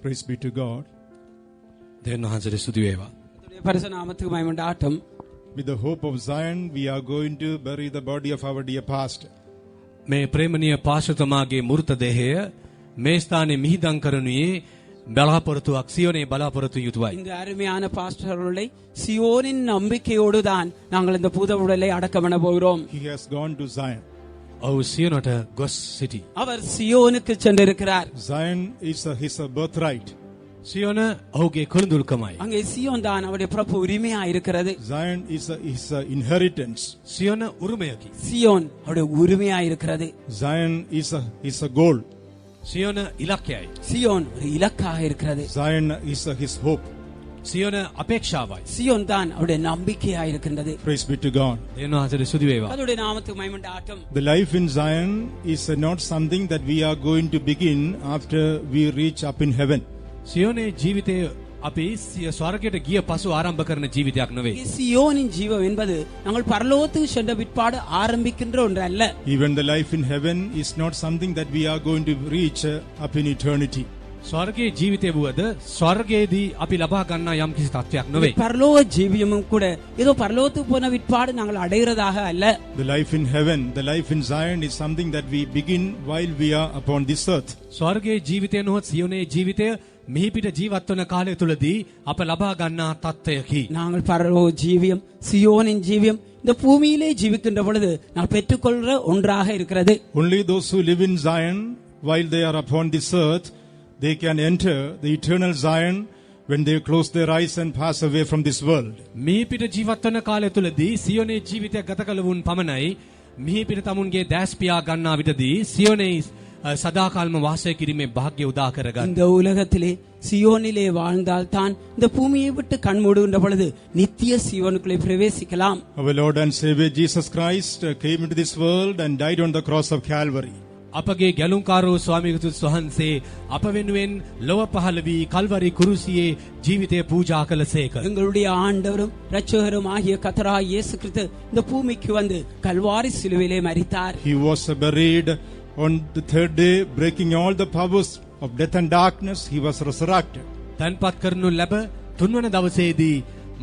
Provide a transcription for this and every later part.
Praise be to God. දෙවියන් වහන්සේට ස්තුති වේවා. පරිසු නාමத்துக்கு මහිම උண்டாகட்டும். With the hope of Zion, we are going to bury the body of our dear pastor. මේ ප්‍රේමණීය පාස්ටර්තුමාගේ මෘත දේහය මේ ස්ථානයේ මිහිදන් කරනුයේ බලාපොරොත්තුවක් සියෝනේ බලාපොරොත්තු යුතුයයි. இந்த அருமையான பாஸ்டர் அவர்களை சியோனின் நம்பிக்கையோடு தான் நாங்கள் இந்த புத உடலை அடக்கம் பண்ண போகிறோம். He has gone to Zion. ඔහු සියෝනට ගොස් සිටි. அவர் சியோனுக்கு சென்றிருக்கிறார். Zion is his birthright. Zion ඔහුගේ කුළුඳුල්කමයි. அங்கே சியோன் தான் அவருடைய பிரபு உரிமையா இருக்கிறது. Zion is his inheritance. Zion උරුමයකි. சியோன் அவருடைய உரிமையா இருக்கிறது. Zion is a goal. Zion ඉලක්කයයි. சியோன் ஒரு இலக்காக இருக்கிறது. Zion is his hope. Zion අපේක්ෂාවයි. சியோன் தான் அவருடைய நம்பிக்கையா இருக்கின்றது. Praise be to God. දෙවියන් වහන්සේට ස්තුති වේවා. அவருடைய நாமத்துக்கு மகிமை உண்டாகட்டும். The life in Zion is not something that we are going to begin after we reach up in heaven. සියෝනේ ජීවිතය අපි ස්වර්ගයට ගිය පසු ආරම්භ කරන ජීවිතයක් නෙවෙයි. சியோனின் ஜீவம் என்பது நாங்கள் பரலோகத்துக்கு சென்ற பிற்பாடு ஆரம்பிக்கின்ற ஒன்று அல்ல. Even the life in heaven is not something that we are going to reach up in eternity. ස්වර්ගයේ ජීවිතය වුවද ස්වර්ගයේදී අපි ලබා ගන්නා යම් කිසි තත්වයක් නෙවෙයි. பரலோக ஜீவியமும் கூட ஏதோ பரலோகத்துக்கு போன பிற்பாடு நாங்கள் அடைகிறதாக அல்ல. The life in heaven, the life in Zion is something that we begin while we are upon this earth. ස්වර්ගයේ ජීවිතය නොහොත් සියෝනේ ජීවිතය මිහිපිට ජීවත් වන කාලය තුලදී අප ලබා ගන්නා තත්වයකි. நாங்கள் பரலோக ஜீவியம் சியோனின் ஜீவியம் இந்த பூமியிலே ஜீவிக்கின்ற பொழுது நான் பெற்றுக்கொள்கிற ஒன்றாக இருக்கிறது. Only those who live in Zion while they are upon this earth, they can enter the eternal Zion when they close their eyes and pass away from this world. මිහිපිට ජීවත් වන කාලය තුලදී සියෝනේ ජීවිතය ගත කළ වුන් පමණයි මිහිපිට තමුන්ගේ දැස් පියා ගන්නා විටදී සියෝනේ සදාකාලම වාසය කිරීමේ භාග්‍ය උදා කරගන්න. இந்த உலகத்திலே சியோனிலே வாழ்ந்தால் தான் இந்த பூமியை விட்டு கண் மூடுகின்ற பொழுது நித்திய சியோனுக்குள்ளே பிரவேசிக்கலாம். Our Lord and Savior Jesus Christ came into this world and died on the cross of Calvary. අපගේ ගැලුම්කාරෝ ස්වාමී වහන්සේ අප වෙනුවෙන් ලොව පහළ වී කල්වරි කුරුසියේ ජීවිතය පූජා කළසේක. எங்களுடைய ஆண்டவரும் இரட்சகரும் ஆகிய கர்த்தராகிய இயேசு கிறிஸ்து இந்த பூமிக்கு வந்து கல்வாரி சிலுவையிலே மரித்தார். He was buried on the third day, breaking all the powers of death and darkness. He was resurrected. තන්පත් කරනු ලැබ තුන්වන දවසේදී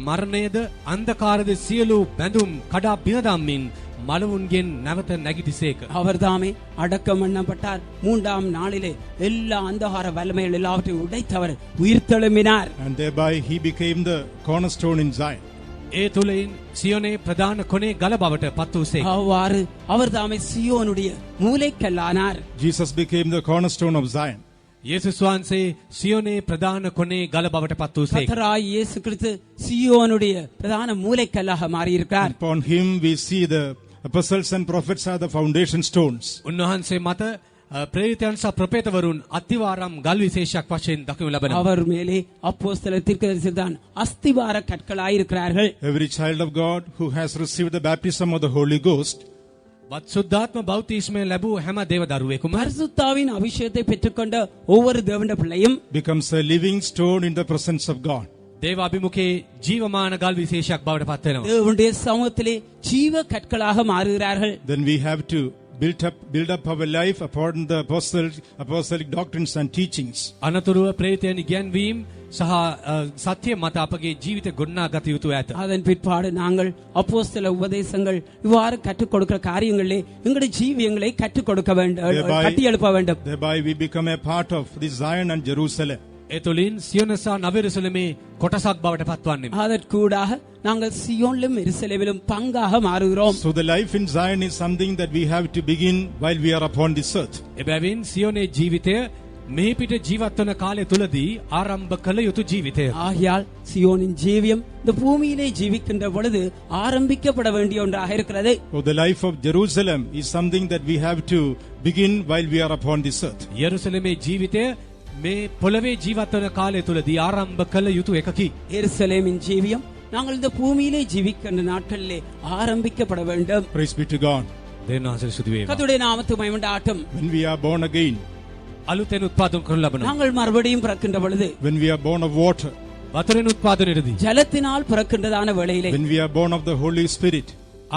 මරණයද අන්ධකාරද සියලු බැඳුම් කඩා බිඳදම්මින් මලවුන්ගෙන් නැවත නැගිටිසේක. அவர்தாமே அடக்கம் பண்ணப்பட்டார். மூன்றாம் நாளிலே எல்லா அந்தகார வல்லமைகள் எல்லாவற்றையும் உடைத்தவர் உயிர்த்தெழும்பினார். And thereby he became the cornerstone in Zion. ඒ තුලින් සියෝනේ ප්‍රධාන කොනේ ගල බවට පත් වූසේක. அவ்வாறு அவர்தாமே சியோனுடைய மூலைக்கல்லானார். Jesus became the cornerstone of Zion. යේසුස් වහන්සේ සියෝනේ ප්‍රධාන කොනේ ගල බවට පත් වූසේක. கர்த்தராகிய இயேசு கிறிஸ்து சியோனுடைய பிரதான மூலைக்கல்லாக மாறியிருக்கிறார். Upon him we see the apostles and prophets are the foundation stones. උන්වහන්සේ මත ප්‍රේරිතයන් සහ ප්‍රපේතවරුන් අතිවාරම් ගල් විශේෂයක් වශයෙන් දක්වනු ලබනවා. அவர் மேலே அப்போஸ்தலர் தீர்க்கதரிசிகள் தான் அஸ்திவார கற்களாய் இருக்கிறார்கள். Every child of God who has received the baptism of the Holy Ghost වත් සුද්ධාත්ම බෞතිස්මය ලැබූ හැම දේව දරුවෙකුම பரிசுத்தாவின் அபிஷேகத்தை பெற்றுக்கொண்ட ஒவ்வொரு தேவனுடைய பிள்ளையும் becomes a living stone in the presence of God. දේව අභිමුඛේ ජීවමාන ගල් විශේෂයක් බවට පත් වෙනවා. தேவனுடைய சமூகத்திலே ஜீவ கற்களாக மாறுகிறார்கள். Then we have to build up our life upon the apostolic doctrines and teachings. අනතුරුව ප්‍රේතයන් ඉගැන්වීම සහ සත්‍ය මත අපගේ ජීවිත ගොඩනගා ගත යුතු ඇත. அதன் பிற்பாடு நாங்கள் அப்போஸ்தல உபதேசங்கள் இவ்வாறு கற்றுக் கொடுக்கிற காரியங்களிலே எங்களுடைய ஜீவியங்களை கற்றுக் கொடுக்க வேண்டும், கட்டி எழுப்ப வேண்டும். Thereby we become a part of this Zion and Jerusalem. ඒ තුලින් සියෝන සහ නව යෙරුසලමේ කොටසක් බවට පත්වන්නේ. அதற்கூடாக நாங்கள் சியோனிலும் எருசலேமிலும் பங்காக மாறுகிறோம். So the life in Zion is something that we have to begin while we are upon this earth. එබැවින් සියෝනේ ජීවිතය මේ පිට ජීවත් වන කාලය තුලදී ආරම්භ කළ යුතු ජීවිතය. ஆகையால் சியோனின் ஜீவியம் இந்த பூமியிலே ஜீவிக்கின்ற பொழுது ஆரம்பிக்கப்பட வேண்டிய ஒன்றாக இருக்கிறது. So the life of Jerusalem is something that we have to begin while we are upon this earth. යෙරුසලමේ ජීවිතය මේ පොළවේ ජීවත් වන කාලය තුලදී ආරම්භ කළ යුතු එකකි. எருசலேமின் ஜீவியம் நாங்கள் இந்த பூமியிலே ஜீவிக்கின்ற நாட்களிலே ஆரம்பிக்கப்பட வேண்டும். Praise be to God. දෙවියන් වහන්සේට ස්තුති වේවා. கர்த்தருடைய நாமத்துக்கு மகிமை உண்டாகட்டும். When we are born again, අලුතෙන් උත්පාදනය කරනු ලබනවා. நாங்கள் மறுபடியும் பிறக்கின்ற பொழுது when we are born of water, වතුරෙන් උත්පාදනයේදී ஜலத்தினால் பிறக்கின்றதான வேளையிலே when we are born of the Holy Spirit,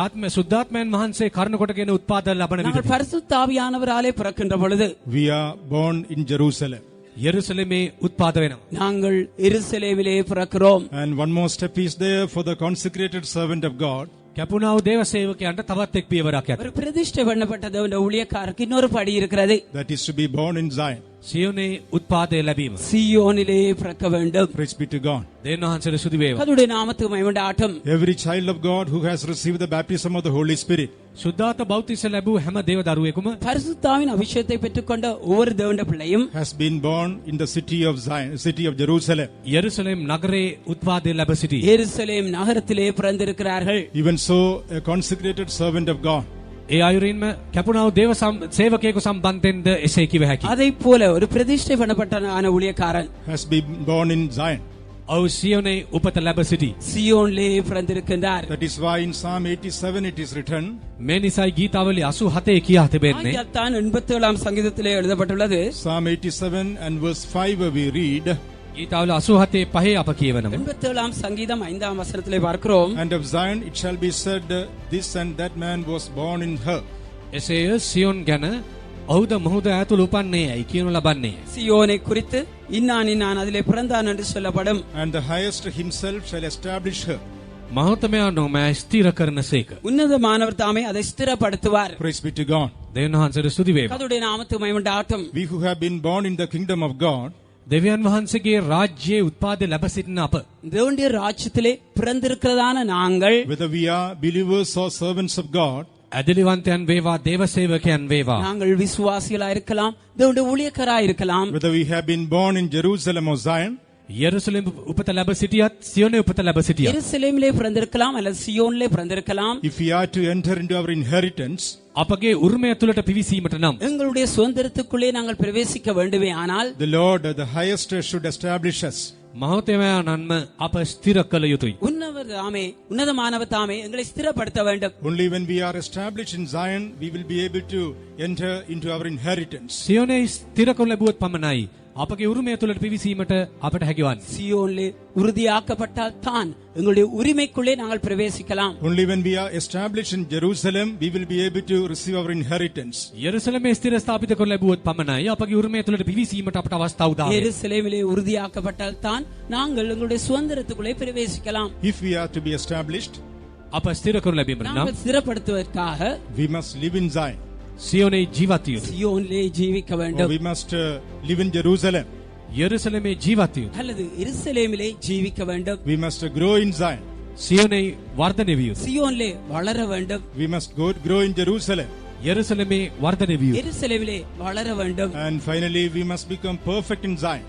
ආත්ම සුද්ධාත්මයන් වහන්සේ කරුණ කොටගෙන උත්පාදන ලබන நாங்கள் විට பரிசுத்த ஆவியானவராலே பிறக்கின்ற பொழுது we are born in Jerusalem. යෙරුසලමේ උත්පාද වෙනවා. நாங்கள் எருசலேமிலே பிறக்கிறோம். And one more step is there for the consecrated servant of God. කැපුණා වූ දේව සේවකයන්ට තවත් එක් පියවරක් ඇත. ஒரு பிரதிஷ்டை பண்ணப்பட்ட தேவனுடைய ஊழியக்காரருக்கு இன்னொரு படி இருக்கிறது. That is to be born in Zion. සියෝනේ උත්පාදය ලැබීම. சீயோனிலே பிறக்க வேண்டும். Praise be to God. දෙවියන් වහන්සේට ස්තුති වේවා. கர்த்தருடைய நாமத்துக்கு மகிமை உண்டாகட்டும். Every child of God who has received the baptism of the Holy Spirit සුද්ධාත්ම බෞතිස්ස ලැබූ හැම දේව දරුවෙකුම பரிசுத்தாவின் அபிஷேகத்தை பெற்றுக்கொண்ட ஒவ்வொரு தேவனுடைய பிள்ளையும் has been born in the city of Zion, city of Jerusalem. යෙරුසලම් නගරේ උත්පාදය ලැබ සිටි. எருசலேம் நகரத்திலே பிறந்திருக்கிறார்கள். Even so, a consecrated servant of God ඒ අයුරින්ම කැපුණා වූ දේව සේවකයෙකු සම්බන්ධෙන්ද එසේ කිව හැකියි. அதைப் போல ஒரு பிரதிஷ்டை பண்ணப்பட்ட ஊழியக்காரன் has been born in Zion. ඔව් සියෝනේ උපත ලැබ සිටි. சியோனிலே பிறந்திருக்கின்றார். That is why in Psalm 87 it is written, මේ නිසයි ගීතාවලි 87 කියා තිබෙන්නේ. ஆகியால்தான் 87ஆம் சங்கீதத்திலே எழுதப்பட்டுள்ளது. Psalm 87 and verse 5 we read, ගීතාවලි 87 5 අප කියවනවා. 87ஆம் சங்கீதம் 5ஆம் வசனத்திலே பார்க்கிறோம். and of Zion it shall be said, this and that man was born in her. එසේය Zion ගැන ඔහුද මොහුද ඇතුළු උපන්නේ යයි කියනු ලබන්නේ. சியோனை குறித்து இன்னான் அதிலே பிறந்தான் என்று சொல்லப்படும். And the highest himself shall establish her. මහතමයා නොමෑ ස්ථිර කරනසේක. உன்னதமானவர் தாமே அதை ஸ்திரப்படுத்துவார். Praise be to God. දෙවියන් වහන්සේට ස්තුති වේවා. கர்த்தருடைய நாமத்துக்கு மகிமை உண்டாகட்டும். We who have been born in the kingdom of God දෙවියන් වහන්සේගේ රාජ්‍යයේ උත්පාදේ ලැබ සිටින අප தேவனுடைய ராஜ்யத்திலே பிறந்திருக்கிறதான நாங்கள் whether we are believers or servants of God, ඇදලිවන්තයන් වේවා දේව සේවකයන් වේවා நாங்கள் விசுவாசிகளா இருக்கலாம், தேவனுடைய ஊழியக்காரா இருக்கலாம், whether we have been born in Jerusalem or Zion, යෙරුසලම් උපත ලැබ සිටියත් සියෝනේ උපත ලැබ සිටියත් எருசலேமிலே பிறந்திருக்கலாம் அல்லது சியோனிலே பிறந்திருக்கலாம். if we are to enter into our inheritance, අපගේ උරුමය තුළට පිවිසීමට නම් எங்களுடைய சுதந்திரத்துக்குள்ளே நாங்கள் பிரவேசிக்க வேண்டுமே ஆனால் the Lord, the highest, should establish us. මහතමයාණන්ම අප ස්ථිර කළ යුතුයි. உன்னதமானவர் தாமே எங்களை ஸ்திரப்படுத்த வேண்டும். Only when we are established in Zion, we will be able to enter into our inheritance. සියෝනේ ස්ථිර කළ ලැබුවොත් පමණයි අපගේ උරුමය තුළට පිවිසීමට අපට හැකිවන්නේ. சியோனிலே உறுதியாக்கப்பட்டால் தான் எங்களுடைய உரிமைக்குள்ளே நாங்கள் பிரவேசிக்கலாம். Only when we are established in Jerusalem, we will be able to receive our inheritance. යෙරුසලමේ ස්ථිර ස්ථාපිත කළ ලැබුවොත් පමණයි අපගේ උරුමය තුළට පිවිසීමට අපට අවස්ථාව උදා වෙන්නේ. எருசலேமிலே உறுதியாக்கப்பட்டால் தான் நாங்கள் எங்களுடைய சுதந்திரத்துக்குள்ளே பிரவேசிக்கலாம். If we are to be established, අප ස්ථිර කර ලැබීමට නම් நாங்கள் ஸ்திரப்படுத்துவதற்காக we must live in Zion. සියෝනේ ජීවත් යුතුයි. சியோனிலே ஜீவிக்க Or வேண்டும் we must live in Jerusalem. යෙරුසලමේ ජීවත් යුතුයි. அல்லது எருசலேமிலே ஜீவிக்க வேண்டும். We must grow in Zion. සියෝනේ වර්ධනය විය යුතුයි. சியோனிலே வளர வேண்டும். We must grow in Jerusalem. යෙරුසලමේ වර්ධනය විය යුතුයි. எருசலேமிலே வளர வேண்டும். And finally, we must become perfect in Zion.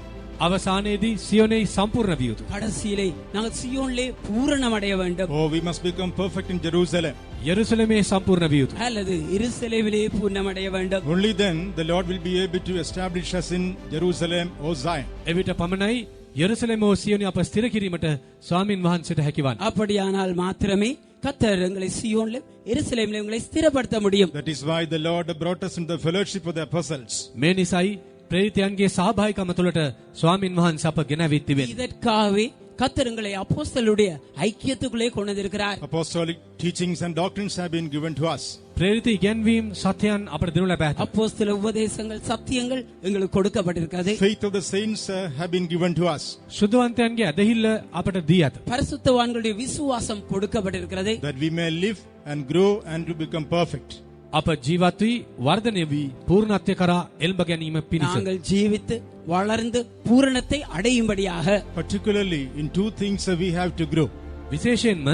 අවසානයේදී සියෝනේ සම්පූර්ණ විය යුතුයි. கடைசியிலே நாங்கள் சியோனிலே பூரணமடைய வேண்டும். Or we must become perfect in Jerusalem. යෙරුසලමේ සම්පූර්ණ විය යුතුයි. அல்லது எருசலேமிலே பூரணமடைய வேண்டும். Only then the Lord will be able to establish us in Jerusalem or Zion. එවිට පමණයි යෙරුසලම හෝ සියෝනේ අප ස්ථිර කිරීමට ස්වාමින් වහන්සේට හැකිවන්නේ. அப்படியானால் மாத்திரமே கர்த்தர் எங்களை சியோனிலே எருசலேமிலே உங்களை ஸ்திரப்படுத்த முடியும். That is why the Lord brought us into the fellowship of the apostles. මේ නිසයි ප්‍රේරිතයන්ගේ සහභාගීකම තුළට ස්වාමින් වහන්සේ අප ගෙනවිත් තිබෙන්නේ. இதற்காகவே கர்த்தர் எங்களை அப்போஸ்தலருடைய ஐக்கியத்துக்குள்ளே கொண்டு வந்திருக்கிறார். Apostolic teachings and doctrines have been given to us. ප්‍රේරිත ඉගැන්වීම් සත්‍යයන් අපට දෙනු ලැබ ඇත. அப்போஸ்தல உபதேசங்கள் சத்தியங்கள் எங்களுக்கு கொடுக்கப்பட்டிருக்கிறது. Faith of the saints have been given to us. සුද්ධවන්තයන්ගේ ඇදහිල්ල අපට දී ඇත. பரிசுத்தவான்களுடைய விசுவாசம் கொடுக்கப்பட்டிருக்கிறது. That we may live and grow and to become perfect. අප ජීවත් වී වර්ධනය වී පූර්ණත්වය කරා එල්බ ගැනීම පිණිස. நாங்கள் ஜீவித்து வளர்ந்து பூரணத்தை அடையும்படியாக. Particularly in two things we have to grow. විශේෂයෙන්ම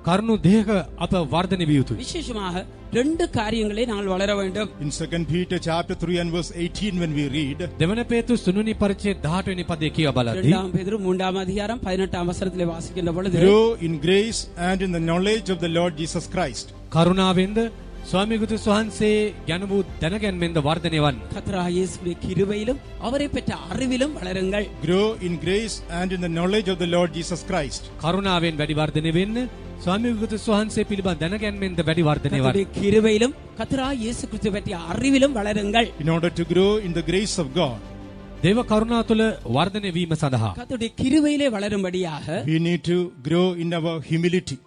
කරුණු දෙක අප වර්ධනය විය යුතුයි. விசேஷமாக ரெண்டு காரியங்களை நாங்கள் வளர வேண்டும். In 2 Peter chapter 3 and verse 18 when we read, දෙවන පේතුරු 3 පරිච්ඡේද 18 වෙනි පදයේ කියව බලද්දී இரண்டாம் பேதுரு 3ஆம் அதிகாரம் 18ஆம் வசனத்திலே வாசிக்கின்ற பொழுது grow in grace and in the knowledge of the Lord Jesus Christ. කරුණාවෙන්ද ස්වාමී ක්‍රිස්තුස් වහන්සේ ගැන වූ දැනගැන්මෙන්ද වර්ධනය වන්න. கர்த்தராகிய இயேசுவின் கிருபையிலும் அவரை பெற்ற அறிவிலும் வளருங்கள். Grow in grace and in the knowledge of the Lord Jesus Christ. කරුණාවෙන් වැඩි වර්ධනය වෙන්න ස්වාමී ක්‍රිස්තුස් වහන්සේ පිළිබඳ දැනගැන්මෙන්ද වැඩි වර්ධනය වන්න. கர்த்தருடைய கிருபையிலும் கர்த்தராகிய இயேசு கிறிஸ்து பற்றிய அறிவிலும் வளருங்கள். In order to grow in the grace of God, දේව කරුණාව තුළ වර්ධනය වීම සඳහා கர்த்தருடைய கிருபையிலே வளரும்படியாக we need to grow in our humility.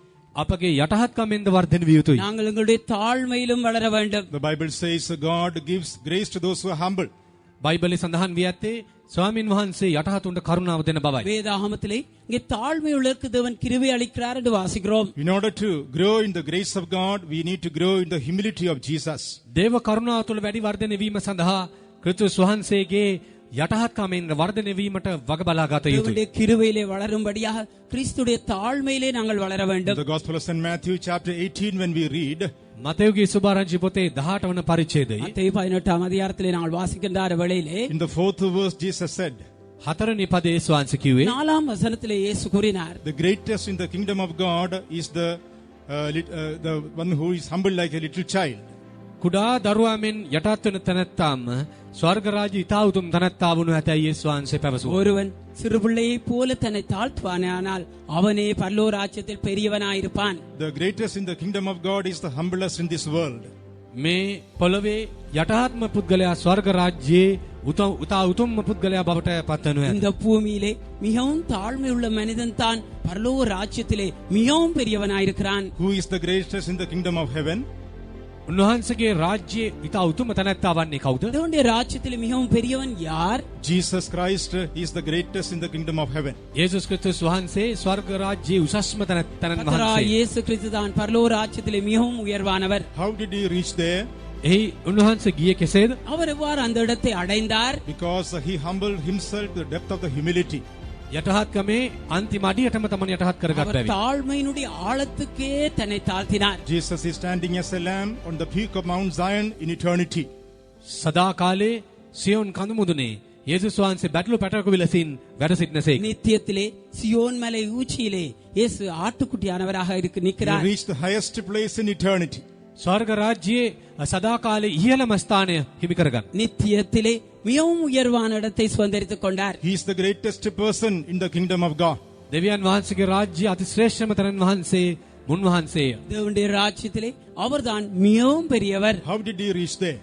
අපගේ යටහත්කමෙන්ද වර්ධනය විය යුතුයි. நாங்கள் எங்களுடைய தாழ்மையிலும் வளர வேண்டும். The Bible says God gives grace to those who are humble. බයිබලයේ සඳහන් වී ඇත්තේ ස්වාමින් වහන්සේ යටහතුන්ට කරුණාව දෙන බවයි. வேதாகமத்திலே இங்கே தாழ்மையுள்ளவருக்கு தேவன் கிருபை அளிக்கிறார் என்று வாசிக்கிறோம். In order to grow in the grace of God, we need to grow in the humility of Jesus. දේව කරුණාව තුළ වැඩි වර්ධනය වීම සඳහා ක්‍රිස්තුස් වහන්සේගේ යටහත්කමෙන් වර්ධනය වීමට වග බලා ගත යුතුයි. தேவனுடைய கிருபையிலே வளரும்படியாக கிறிஸ்துடைய தாழ்மையிலே நாங்கள் வளர வேண்டும். The Gospel of St. Matthew chapter 18 when we read, මතෙව්ගේ සුභාරංචි පොතේ 18 වන පරිච්ඡේදයේ மத்தேயு 18ஆம் அதிகாரத்திலே நாங்கள் வாசிக்கின்ற வேளையிலே in the 4th verse Jesus said, හතරවෙනි පදයේ ස්වාංශ කිව්වේ 4ஆம் வசனத்திலே இயேசு கூறினார், the greatest in the kingdom of God is the one who is humble like a little child. කුඩා දරුවා මෙන් යටත් වෙන තැනැත්තාම ස්වර්ග රාජ්‍ය ඉතා උතුම් තැනැත්තා වුණු ඇතැයි යේසුස් වහන්සේ පැවසුවා. ஒருவன் சிறு பிள்ளையைப் போல தன்னை தாழ்த்துவானானால் அவனே பரலோக ராஜ்யத்தில் பெரியவனாயிருப்பான். The greatest in the kingdom of God is the humblest in this world. මේ පොළවේ යටාත්ම පුද්ගලයා ස්වර්ග රාජ්‍යයේ උතා උතුම්ම පුද්ගලයා බවට පත්වනු ඇත. இந்த பூமியிலே மிகவும் தாழ்மையுள்ள மனிதன் தான் பரலோக ராஜ்யத்திலே மிகவும் பெரியவனாயிருக்கிறான். Who is the greatest in the kingdom of heaven? උන්වහන්සේගේ රාජ්‍යයේ ඉතා උතුම්ම තැනැත්තා වන්නේ කවුද? தேவனுடைய ராஜ்யத்திலே மிகவும் பெரியவன் யார்? Jesus Christ is the greatest in the kingdom of heaven. යේසුස් ක්‍රිස්තුස් වහන්සේ ස්වර්ග රාජ්‍යයේ උසස්ම තැනැත්තන් கர்த்தராகிய වහන්සේ. இயேசு கிறிஸ்து தான் பரலோக ராஜ்யத்திலே மிகவும் உயர்வானவர். How did he reach there? එහි උන්වහන්සේ ගියේ කෙසේද? அவர் எவ்வாறு அந்த இடத்தை அடைந்தார்? Because he humbled himself to the depth of the humility. යටහත්කමේ අන්තිම අඩියටම තමන් යටහත් කරගත් அவர் බැවින්. தாழ்மையினுடைய ஆழத்துக்கே தன்னை தாழ்த்தினார். Jesus is standing as a lamb on the peak of Mount Zion in eternity. සදා කාලේ සියොන් කඳු මුදුනේ යේසුස් වහන්සේ බැටළු පැටවක විලසින් වැඩ සිටිනසේක. நித்தியத்திலே சியோன் மலை ஊச்சியிலே இயேசு ஆட்டுக்குட்டியானவராக He நிற்கிறார். reached the highest place in eternity. ස්වර්ග රාජ්‍යයේ සදා කාලේ ඉහළම ස්ථානය හිමි කරගන්න. நித்தியத்திலே மிகவும் உயர்வான இடத்தை சுதந்தரித்துக் கொண்டார். He is the greatest person in the kingdom of God. දෙවියන් වහන්සේගේ රාජ්‍ය අති ශ්‍රේෂ්ඨම තරන් වහන්සේ මුන්වහන්සේය. தேவனுடைய ராஜ்யத்திலே அவர்தான் மிகவும் பெரியவர். How did he reach there?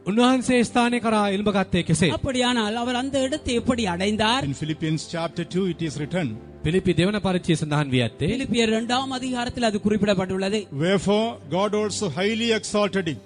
උන්වහන්සේ ස්ථානය කරා එල්බ ගත්තේ කෙසේ? அப்படியானால் அவர் அந்த இடத்தை எப்படி அடைந்தார்? In Philippians chapter 2 it is written, පිලිපි දෙවන පරිච්ඡේදය සඳහන් වී ඇත්තේ பிலிப்பியர் 2ஆம் அதிகாரத்தில் அது குறிப்பிடப்பட்டுள்ளது. wherefore God also highly exalted him.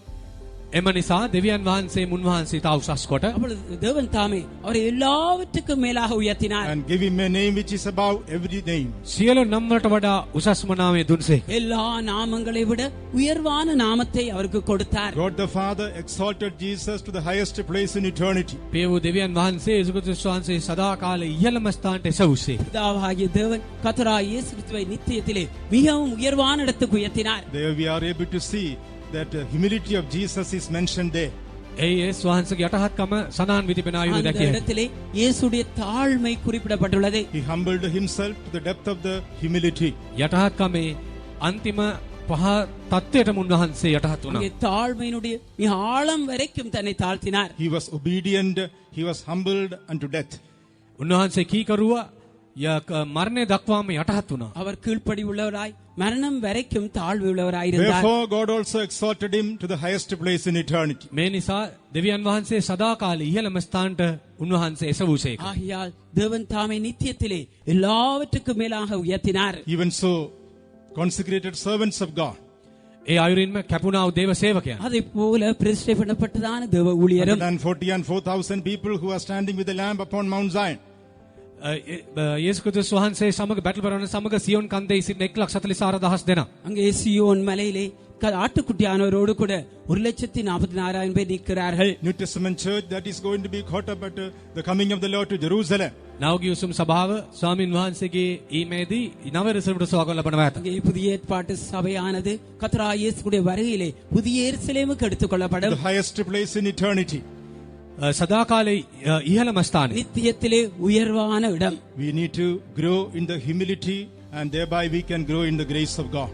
එම නිසා දෙවියන් වහන්සේ මුන්වහන්සේ තා උසස් කොට அப்பொழுது தேவன் தாமே அவரை எல்லாவற்றுக்கும் மேலாக உயர்த்தினார். And give him a name which is above every name. සියලු නම් වලට වඩා උසස්ම නාමය දුන්සේ. எல்லா நாமங்களை விட உயர்வான நாமத்தை அவருக்கு கொடுத்தார். God the Father exalted Jesus to the highest place in eternity. පිය වූ දෙවියන් වහන්සේ යේසුස් ක්‍රිස්තුස් වහන්සේ සදා කාලේ ඉහළම ස්ථානට එසවුසේ. பிதாவாகிய தேவன் கர்த்தராகிய இயேசு கிறிஸ்துவை நித்தியத்திலே மிகவும் உயர்வான இடத்துக்கு உயர்த்தினார். There we are able to see that humility of Jesus is mentioned there. ඒ යේසුස් වහන්සේගේ යටහත්කම සඳහන් වී තිබෙන ආයුධ அந்த දැකිය. இடத்திலே இயேசுடைய தாழ்மை குறிப்பிடப்பட்டுள்ளது. He humbled himself to the depth of the humility. යටහත්කමේ අන්තිම පහ තත්ත්වයට මුන්වහන්සේ යටහත් වුණා. அங்கே தாழ்மையினுடைய மிக ஆழம் வரைக்கும் தன்னை தாழ்த்தினார். He was obedient, he was humbled unto death. උන්වහන්සේ කීකරුවා මරණය දක්වාම යටහත් වුණා. அவர் கீழ்ப்படி உள்ளவராய் மரணம் வரைக்கும் தாழ்வு உள்ளவராய் இருந்தார். Wherefore God also exalted him to the highest place in eternity. මේ නිසා දෙවියන් වහන්සේ සදා කාලේ ඉහළම ස්ථානට උන්වහන්සේ එසවුසේක. ஆகையால் தேவன் தாமே நித்தியத்திலே எல்லாவற்றுக்கும் மேலாக உயர்த்தினார். Even so, consecrated servants of God, ඒ අයුරින්ම කැපුණා වූ දේව සේවකයන්. அதை போல பிரதிஷ்டை பண்ணப்பட்டதான தேவ ஊழியரும் 144,000 people who are standing with the Lamb upon Mount Zion. යේසුස් ක්‍රිස්තුස් වහන්සේ සමග බැටල් කරන සමග සියොන් කන්දේ සිටින 1,44,000 දෙනා. அங்கே சியோன் மலையிலே ஆட்டுக்குட்டியானவரோடு கூட 1,44,000 பேர் நிற்கிறார்கள். New Testament church that is going to be caught up at the coming of the Lord to Jerusalem. නවගිය උසුම් සභාව ස්වාමින් වහන්සේගේ ඊමේදී නව රසලට සුවගල ලබනවා ඇත. அங்கே புதிய ஏற்பாட்டு சபையானது கர்த்தராகிய இயேசுவுடைய வருகையிலே புதிய எருசலேமுக்கு எடுத்துக் The கொள்ளப்படும். highest place in eternity. සදා කාලේ ඉහළම ස්ථානය. நித்தியத்திலே உயர்வான இடம். We need to grow in the humility and thereby we can grow in the grace of God.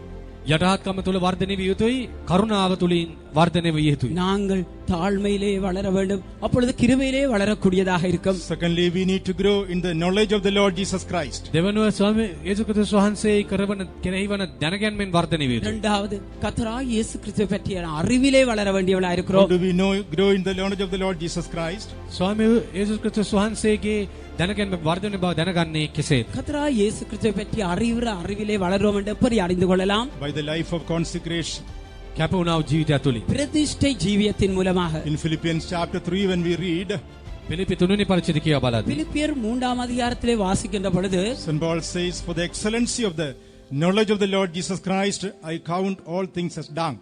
යටහත්කම තුළ වර්ධනය විය යුතුයි, කරුණාව තුළින් වර්ධනය විය යුතුයි. நாங்கள் தாழ்மையிலே வளர வேண்டும், அப்பொழுது கிருபையிலே வளரக்கூடியதாக இருக்கும். Secondly, we need to grow in the knowledge of the Lord Jesus Christ. දෙවනුව ස්වාමී යේසුස් ක්‍රිස්තුස් වහන්සේ කරවන කෙරෙහි වන දැනගැන්මෙන් වර්ධනය විය යුතුයි. இரண்டாவது கர்த்தராகிய இயேசு கிறிஸ்துவை பற்றிய அறிவிலே வளர வேண்டியவளாக How இருக்கிறோம். do we grow in the knowledge of the Lord Jesus Christ? ස්වාමී යේසුස් ක්‍රිස්තුස් වහන්සේගේ දැනගැන්ම වර්ධනය බව දැනගන්නේ කෙසේද? கர்த்தராகிய இயேசு கிறிஸ்துவை பற்றிய அறிவிலே வளர்வோம் என்று எப்படி அறிந்து கொள்ளலாம்? By the life of consecration. කැප වුණා වූ ජීවිතය තුළින්. பிரதிஷ்டை ஜீவியத்தின் மூலமாக. In Philippians chapter 3 when we read, පිලිපි 3 වෙනි පරිච්ඡේදය කියව බලද්දී பிலிப்பியர் 3ஆம் அதிகாரத்திலே வாசிக்கின்ற பொழுது St. Paul says, for the excellency of the knowledge of the Lord Jesus Christ, I count all things as dung.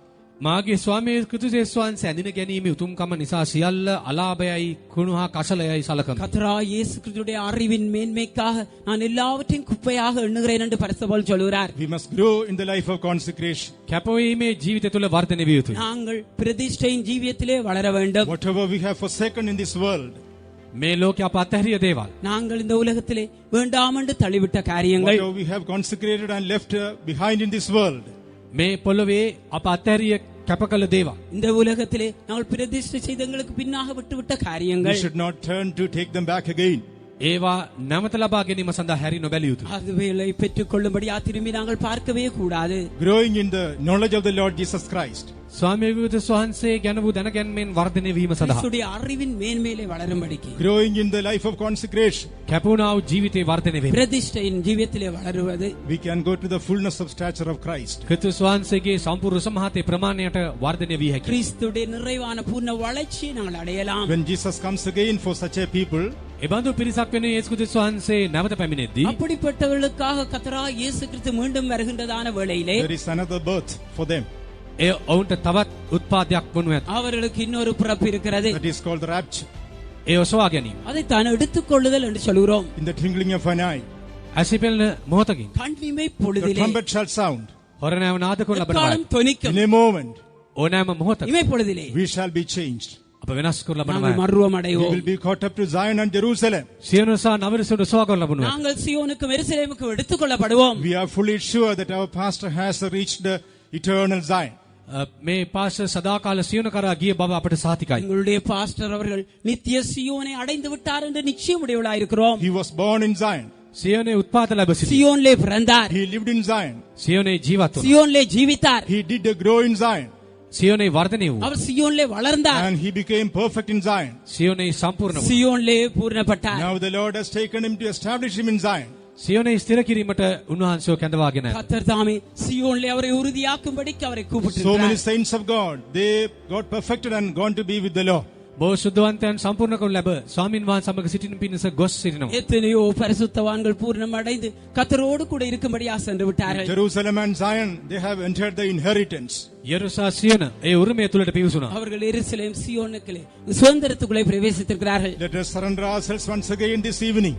මාගේ ස්වාමී ක්‍රිස්තුස් වහන්සේ ඇඳින ගැනීමේ උතුම්කම නිසා සියල්ල අලාභයයි කුණු හා කසලයයි සලකමි. கர்த்தராகிய இயேசு கிறிஸ்துவுடைய அறிவின் மேன்மைக்காக நான் எல்லாவற்றையும் குப்பையாக எண்ணுகிறேன் என்று பரிசுத்த பவுல் சொல்கிறார். We must grow in the life of consecration. කැපවීමේ ජීවිතය තුළ වර්ධනය විය යුතුයි. நாங்கள் பிரதிஷ்டையின் ஜீவியத்திலே வளர வேண்டும். Whatever we have forsaken in this world, මේ ලෝකේ අප අත්හැරිය දේවල්, நாங்கள் இந்த உலகத்திலே வேண்டாம் என்று தள்ளிவிட்ட காரியங்கள், whatever we have consecrated and left behind in this world, මේ පොළොවේ අප අත්හැරිය කැපකල දේවල්, இந்த உலகத்திலே நாங்கள் பிரதிஷ்டை செய்து எங்களுக்கு பின்னாக விட்டுவிட்ட we காரியங்கள், should not turn to take them back again. ඒවා නැවත ලබා ගැනීම සඳහා හැරි නොබැලිය යුතුයි. அதுவேளை பெற்றுக் கொள்ளும்படியா திரும்பி நாங்கள் பார்க்கவே கூடாது. Growing in the knowledge of the Lord Jesus Christ. ස්වාමී වහන්සේ ගැන වූ දැනගැන්මෙන් වර්ධනය වීම සඳහා, கிறிஸ்துவுடைய அறிவின் மேன்மையிலே வளரும்படிக்கு, Growing in the life of consecration. කැපුණා වූ ජීවිතේ වර්ධනය වීම, பிரதிஷ்டையின் ஜீவியத்திலே வளருவது, We can go to the fullness of stature of Christ. ක්‍රිස්තුස් වහන්සේගේ සම්පූර්ණ සමහතේ ප්‍රමාණයට වර්ධනය විය හැකියි. கிறிஸ்துவுடைய நிறைவான பூர்ண வளர்ச்சியை நாங்கள் அடையலாம். When Jesus comes again for such a people, එබඳු පිරිසක් වෙන යේසු ක්‍රිස්තුස් වහන්සේ නැවත පැමිණෙද්දී அப்படிப்பட்டவர்களுக்காக கர்த்தராகிய இயேசு கிறிஸ்து மீண்டும் வருகின்றதான வேளையிலே there is another birth for them. ඒ ඔවුන්ට තවත් උත්පාදයක් වනු ඇත. அவர்களுக்கு இன்னொரு பிறப்பு இருக்கிறது. That is called the rapture. ඒ ඔසවා ගැනීම. அதை தான் எடுத்துக்கொள்ளுதல் என்று சொல்கிறோம். In the twinkling of an eye, ඇසිපෙළන මොහොතකින් கண்ணிமை the பொழுதிலே trumpet shall sound. හොරණෑව නාද කරන ලබනවා. எக்காலம் தொனிக்கும். In a moment, ඕනෑම මොහොතක இமை பொழுதிலே we shall be changed. අප වෙනස් කර நாங்கள் ලබනවා. மறுரூபம் We அடைவோம். will be caught up to Zion and Jerusalem. සියනු සහ නවරසුන්ට සොවා කර ලබනවා. நாங்கள் சியோனுக்கும் எருசலேமுக்கும் எடுத்துக்கொள்ளப்படுவோம். We are fully sure that our pastor has reached the eternal Zion. මේ පාස සදාකාල සියනු කරා ගිය බව අපට සාතිකයි. எங்களுடைய பாஸ்டர் அவர்கள் நித்திய சியோனை அடைந்து விட்டார் என்று நிச்சயம் உடையவளாய் இருக்கிறோம். He was born in Zion. සියනේ උත්පාත ලැබ සිටි. சியோன்லே பிறந்தார். He lived in Zion. සියනේ ජීවත් වුණා. சியோன்லே ஜீவித்தார். He did grow in Zion. සියනේ වර්ධනය වුණා. அவர் சியோன்லே வளர்ந்தார். And he became perfect in Zion. සියනේ සම්පූර්ණ වුණා. சியோன்லே பூர்ணப்பட்டார். Now the Lord has taken him to establish him in Zion. සියනේ ස්ථිර කිරීමට උන්වහන්සේව කැඳවාගෙන ආවා. கர்த்தர் தாமே சியோன்லே அவரை உறுதியாக்கும்படிக்கு அவரை So many கூப்பிட்டிருக்கிறார். saints of God, they got perfected and gone to be with the Lord. බොහෝ සුද්ධවන්තයන් සම්පූර්ණ කරනු ලැබ ස්වාමින් වහන්සේ සමග සිටින පිණිස ගොස් සිටිනවා. எத்தனையோ பரிசுத்தவான்கள் பூர்ணம் அடைந்து கர்த்தரோடு கூட இருக்கும்படியா சென்று விட்டார்கள். Jerusalem and Zion, they have entered the inheritance. යෙරුසා සියන ඒ උරුමය තුලට පිවිසුණා. அவர்கள் எருசலேம் சியோனுக்குள்ளே சுதந்திரத்துக்குள்ளே பிரவேசித்திருக்கிறார்கள். Let us surrender ourselves once again this evening.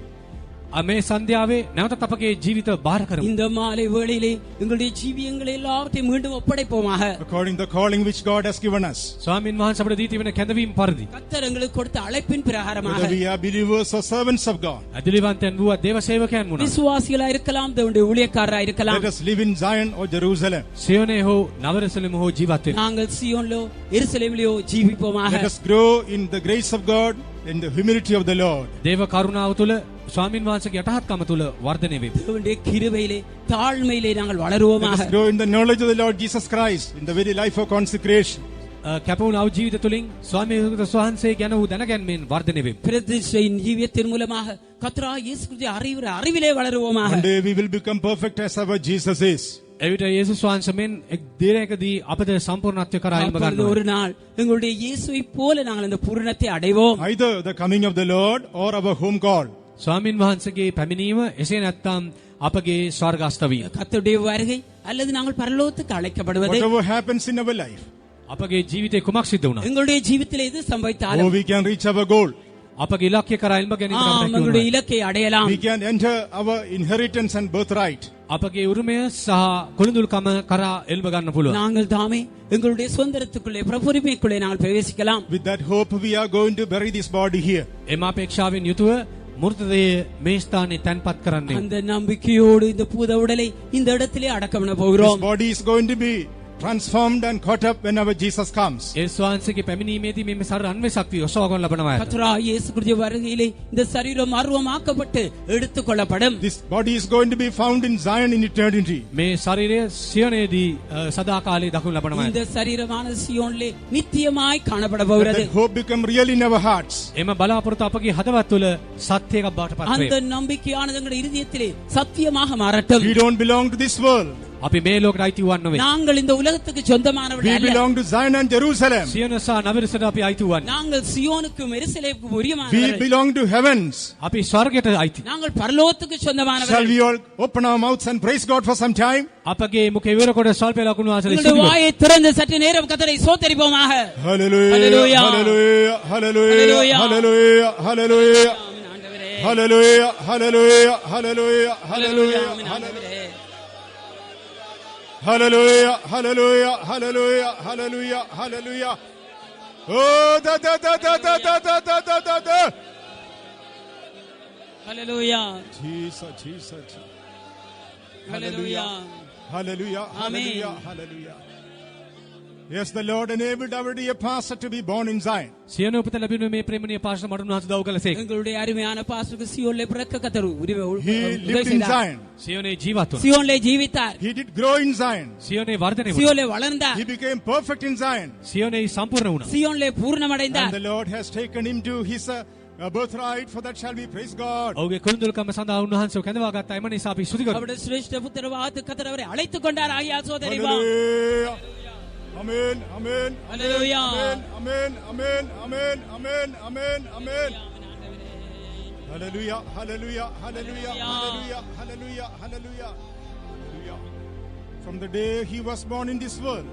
මේ සන්ධ්‍යාවේ නැවතත් අපගේ ජීවිත බාර කරමු. இந்த மாலை வேளையிலே எங்களுடைய ஜீவியங்களை எல்லாவற்றையும் மீண்டும் ஒப்படைப்போமாக. According to the calling which God has given us. ස්වාමින් වහන්සේ අපට දී තිබෙන කැඳවීම පරිදි கர்த்தர் எங்களுக்கு கொடுத்த அழைப்பின் பிரகாரமாக Whether we are believers or servants of God. අදිලිවන්තයන් වූ දේව සේවකයන් වුණා. விசுவாசிகளா இருக்கலாம், தேவனுடைய ஊழியக்காரரா இருக்கலாம். Let us live in Zion or Jerusalem. සියනේ හෝ නවරසලම හෝ ජීවත් වෙන්න. நாங்கள் சியோன்லோ எருசலேமிலோ ஜீவிப்போமாக. Let us grow in the grace of God, in the humility of the Lord. දේව කරුණාව තුල ස්වාමින් වහන්සේගේ යටහත්කම තුල වර්ධනය වෙමු. தேவனுடைய கிருபையிலே தாழ்மையிலே நாங்கள் Let வளருவோமாக. us grow in the knowledge of the Lord Jesus Christ, in the very life of consecration. කැපවුණු ජීවිත තුලින් ස්වාමීන් වහන්සේ ගැන වූ දැනගැන්මෙන් වර්ධනය වෙමු. பிரதிஷ்டையின் ஜீவியத்தின் மூலமாக கர்த்தராகிய இயேசு கிறிஸ்துவின் அறிவிலே வளருவோமாக. One day we will become perfect as our Jesus is. එවිට යේසුස් වහන්සේ මෙන් එක් දිනයකදී අපද සම්පූර්ණත්වය කරා එල්ම அப்பொழுது ගන්නවා. ஒரு நாள் எங்களுடைய இயேசுவை போல நாங்கள் அந்த பூரணத்தை அடைவோம். Either the coming of the Lord or our home call. ස්වාමින් වහන්සේගේ පැමිණීම එසේ නැත්නම් අපගේ ස්වර්ගාස්තවීම. கர்த்தருடைய வருகை அல்லது நாங்கள் பரலோகத்துக்கு அழைக்கப்படுவது. Whatever happens in our life, අපගේ ජීවිතේ කුමක් සිද්ධ වුණා? எங்களுடைய ஜீவித்திலே எது oh, சம்பவித்தாலும் we can reach our goal. අපගේ ඉලක්කය කරා එල්ම ගැනීමට අපට හැකි எங்களுடைய වුණා. இலக்கை அடையலாம். We can enter our inheritance and birthright. අපගේ උරුමය සහ කොළඳුල්කම කරා එල්ම ගන්න පුළුවන්. நாங்கள் தாமே எங்களுடைய சுதந்திரத்துக்குள்ளே பிரபுரிமைக்குள்ளே நாங்கள் பிரவேசிக்கலாம். With that hope, we are going to bury this body here. එම අපේක්ෂාවෙන් යුතුව මෘතදේය මේ ස්ථානයේ තැන්පත් කරන්නේ. அந்த நம்பிக்கையோடு இந்த பூத உடலை இந்த இடத்திலே அடக்கம் பண்ண This போகிறோம். body is going to be transformed and caught up whenever Jesus comes. යේසුස් වහන්සේගේ පැමිණීමේදී මේ සරල අන්වේෂක් වී ඔසවගොන් ලබනවා. கர்த்தராகிய இயேசு கிறிஸ்து வருகையிலே இந்த சரீரம் அருவமாக்கப்பட்டு எடுத்துக்கொள்ளப்படும். This body is going to be found in Zion in eternity. මේ ශරීරය සියනේදී සදාකාලේ දක්වනු ලබනවා. இந்த சரீரமான சியோனிலே நித்தியமாய் காணப்பட போகிறது. That hope become real in our hearts. එම බලාපොරොත්තු අපගේ හදවත් තුළ සත්‍යයක් බවට පත් அந்த වේ. நம்பிக்கையானது எங்களுடைய இருதயத்திலே சத்தியமாக மாறட்டும். We don't belong to this world. අපි මේ ලෝකෙට අයිති වන්නේ නෙවෙයි. நாங்கள் இந்த உலகத்துக்கு சொந்தமானவர்கள் We அல்ல. belong to Zion and Jerusalem. සියොන සහ නගරයට අපි අයිති වන්නේ. நாங்கள் சியோனுக்கும் எருசலேமுக்கும் We உரியமானவர்கள். belong to heavens. අපි ස්වර්ගයට අයිති. நாங்கள் பரலோகத்துக்கு Shall சொந்தமானவர்கள். we all open our mouths and praise God for some time? අපගේ මුඛ ඉවර කොට ස්වල්ප ලකුණු ආසලෙ உங்களுடைய සිටිනවා. வாயை திறந்து சற்று நேரம் கர்த்தரை ஸ்தோத்திரிப்போமாக. Hallelujah. Hallelujah. Hallelujah. Hallelujah. Hallelujah. Hallelujah. ஆமென் ஆண்டவரே. Hallelujah. Hallelujah. Hallelujah. ஹalleluya Hallelujah. ஆமென் ஆண்டவரே. Hallelujah. Hallelujah. Hallelujah. Hallelujah. Hallelujah. Oh, da da da da da da da da da da da. Hallelujah. Jesus, Jesus. Hallelujah. Hallelujah. Amen. Hallelujah. Hallelujah. Yes, the Lord enabled our dear pastor to be born in Zion. සියොන උපත ලැබුණේ මේ ප්‍රේමණීය pastor මට උන්වහන්සේ දව් කළසේක. எங்களுடைய அருமையான பாஸ்டருக்கு சியோனிலே பிறக்க கர்த்தர் He உதவி lived in செய்தார். Zion. සියොනේ ජීවත් වුණා. சியோனிலே ஜீவித்தார். He did grow in Zion. සියොනේ වර්ධනය වුණා. சியோனிலே வளர்ந்தார். He became perfect in Zion. සියොනේ සම්පූර්ණ වුණා. சியோனிலே And பூர்ணமடைந்தார். the Lord has taken him to his birthright. For that shall we praise God. ඔහුගේ කුරුඳුල්කම සඳහා උන්වහන්සේව කැඳවා ගත්තා. එම නිසා අපි ස්තුති කරමු. அவருடைய சிரேஷ்ட புத்திரவாத்து கர்த்தர் அவரை அழைத்துக் கொண்டார். ஆகியால் சோதரிவா. Hallelujah. Amen. Amen. Hallelujah. Amen. Amen. Amen. Amen. Amen. Amen. Hallelujah. Hallelujah. Hallelujah. Hallelujah. Hallelujah. Hallelujah. Hallelujah. From the day he was born in this world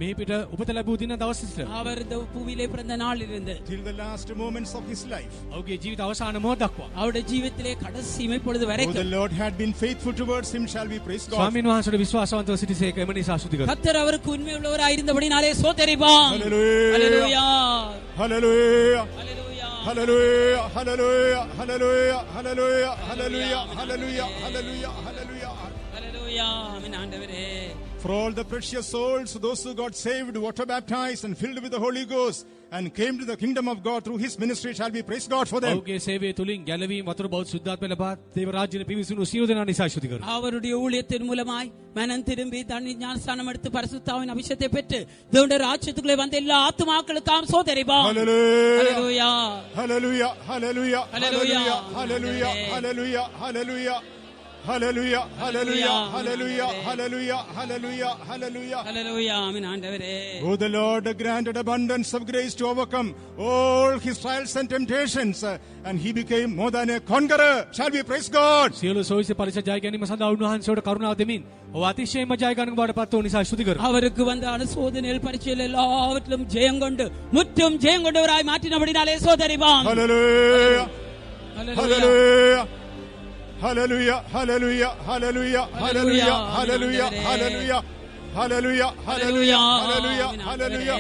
මේ පිට උපත ලැබූ දින දවස් සිට அவர் இந்த பூவிலே பிறந்த நாளிலிருந்து till the last moments of his life. ඔහුගේ ජීවිත අවසාන මොහොත දක්වා அவருடைய ஜீவித்திலே கடைசி இமைப்பொழுது Oh, the வரைக்கும் Lord had been faithful towards him. Shall we praise God? ස්වාමීන් වහන්සේට විශ්වාසවන්තව සිටිසේක. එම නිසා ස්තුති කරමු. கர்த்தர் அவருக்கு உண்மை உள்ளவராய் இருந்தபடினாலே சோதரிப்பாம். Hallelujah. ஹalleluya. Hallelujah. ஹalleluya. Hallelujah. Hallelujah. Hallelujah. Hallelujah. Hallelujah. Hallelujah. Hallelujah. Hallelujah. ஹalleluya. ஆமென் ஆண்டவரே. For all the precious souls, those who got saved, water baptized and filled with the Holy Ghost and came to the kingdom of God through his ministry, shall we praise God for them. ඔහුගේ සේවය තුලින් ගැලවීම වතුර බෞද්ධ සුද්ධාත්ම ලබා දේව රාජ්‍යයේ පිවිසුණු සියලු දෙනා නිසා ස්තුති කරමු. அவருடைய ஊழியத்தின் மூலமாய் மனம் திரும்பி தண்ணி ஞானஸ்நானம் எடுத்து பரிசுத்தாவின் அபிஷேகத்தை பெற்று தேவனுடைய ராஜ்யத்துக்குள்ளே வந்த எல்லா ஆத்துமாக்களுக்காம் சோதரிப்பாம். Hallelujah. ஹalleluya. Hallelujah. Hallelujah. Hallelujah. Hallelujah. Hallelujah. Hallelujah. Hallelujah. Hallelujah. Hallelujah. Hallelujah. Hallelujah. ஹalleluya. ஆமென் ஆண்டவரே. Oh, the Lord granted abundance of grace to overcome all his trials and temptations, and he became more than a conqueror. Shall we praise God? සියලු සෝවිස පරිස ජය ගැනීම සඳහා උන්වහන්සේට කරුණාව දෙමින් ඔහු අතිශයින්ම ජය ගන්නක බවට පත් වූ නිසා ස්තුති කරමු. அவருக்கு வந்த அனுசோதனையில் பரீட்சையில் எல்லாவற்றிலும் ஜெயம் கொண்டு முற்றும் ஜெயம் கொண்டவராய் மாற்றினபடினாலே சோதரிப்பாம். Hallelujah. Hallelujah. Hallelujah. Hallelujah. Hallelujah. Hallelujah. Hallelujah. Hallelujah. Hallelujah. Hallelujah. Hallelujah. Hallelujah.